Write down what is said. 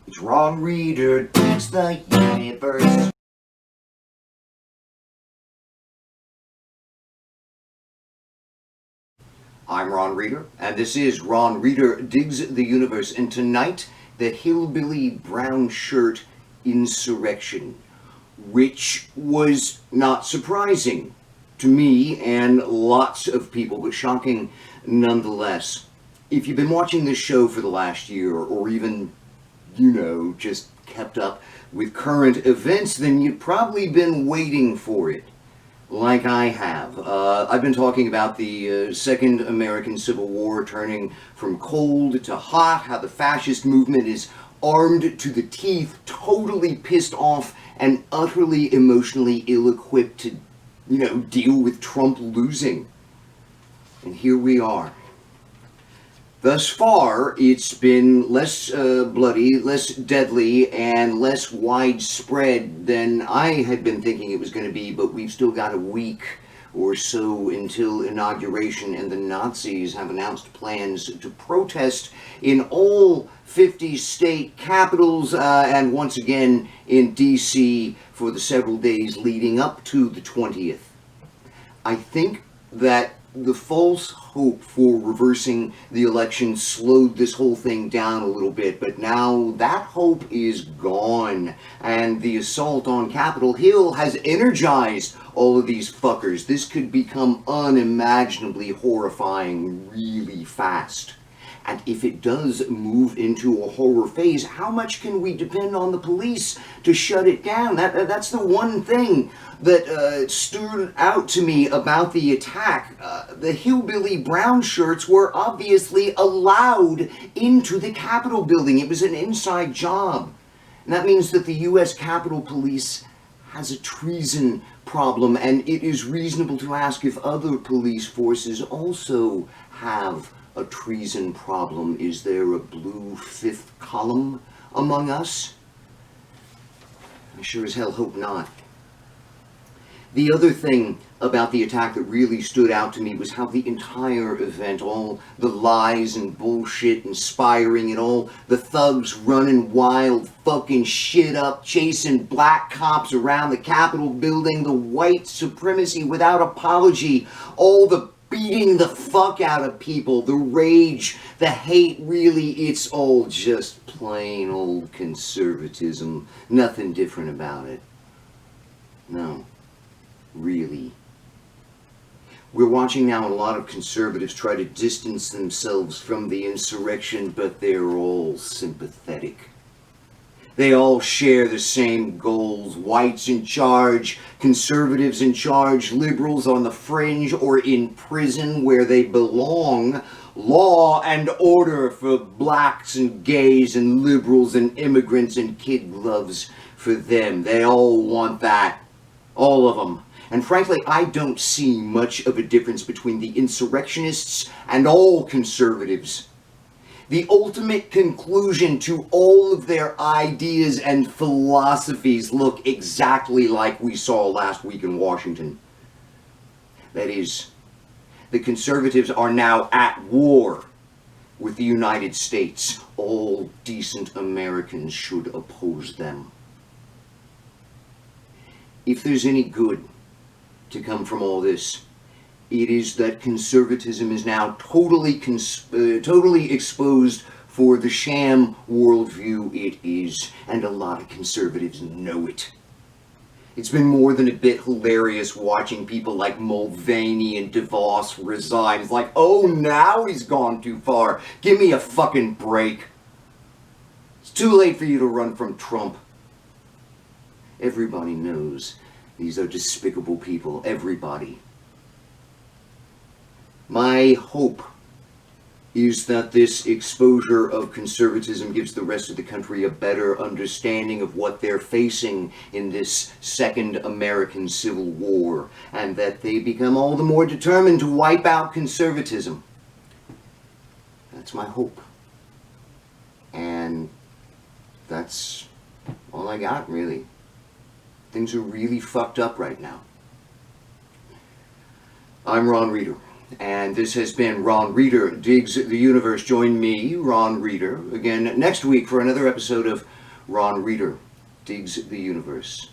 It's Ron Reader digs the universe. I'm Ron Reader, and this is Ron Reader Digs the Universe, and tonight, the Hillbilly Brownshirt Insurrection, which was not surprising to me and lots of people, but shocking nonetheless. If you've been watching this show for the last year, or even, just kept up with current events, then you've probably been waiting for it. Like I have. I've been talking about the Second American Civil War turning from cold to hot, how the fascist movement is armed to the teeth, totally pissed off, and utterly emotionally ill-equipped to, deal with Trump losing. And here we are. Thus far, it's been less bloody, less deadly, and less widespread than I had been thinking it was going to be, but we've still got a week or so until inauguration, and the Nazis have announced plans to protest in all 50 state capitals, and once again in D.C. for the several days leading up to the 20th. I think that the false hope for reversing the election slowed this whole thing down a little bit, but now that hope is gone, and the assault on Capitol Hill has energized all of these fuckers. This could become unimaginably horrifying really fast. And if it does move into a horror phase, how much can we depend on the police to shut it down? That's the one thing that stood out to me about the attack. The Hillbilly Brownshirts were obviously allowed into the Capitol building. It was an inside job. And that means that the U.S. Capitol Police has a treason problem, and it is reasonable to ask if other police forces also have a treason problem. Is there a blue fifth column among us? I sure as hell hope not. The other thing about the attack that really stood out to me was how the entire event, all the lies and bullshit inspiring it all, the thugs running wild fucking shit up, chasing black cops around the Capitol building, the white supremacy without apology, all the beating the fuck out of people, the rage, the hate, really, it's all just plain old conservatism. Nothing different about it. No, really. We're watching now a lot of conservatives try to distance themselves from the insurrection, but they're all sympathetic. They all share the same goals. Whites in charge, conservatives in charge, liberals on the fringe or in prison where they belong. Law and order for blacks and gays and liberals and immigrants and kid gloves for them. They all want that. All of them. And frankly, I don't see much of a difference between the insurrectionists and all conservatives. The ultimate conclusion to all of their ideas and philosophies look exactly like we saw last week in Washington. That is, the conservatives are now at war with the United States. All decent Americans should oppose them. If there's any good to come from all this, it is that conservatism is now totally exposed for the sham worldview it is, and a lot of conservatives know it. It's been more than a bit hilarious watching people like Mulvaney and DeVos resign. It's like, oh, now he's gone too far. Give me a fucking break. It's too late for you to run from Trump. Everybody knows these are despicable people. Everybody. My hope is that this exposure of conservatism gives the rest of the country a better understanding of what they're facing in this Second American Civil War, and that they become all the more determined to wipe out conservatism. That's my hope. And that's all I got, really. Things are really fucked up right now. I'm Ron Reader. And this has been Ron Reader Digs the Universe. Join me, Ron Reader, again next week for another episode of Ron Reader Digs the Universe.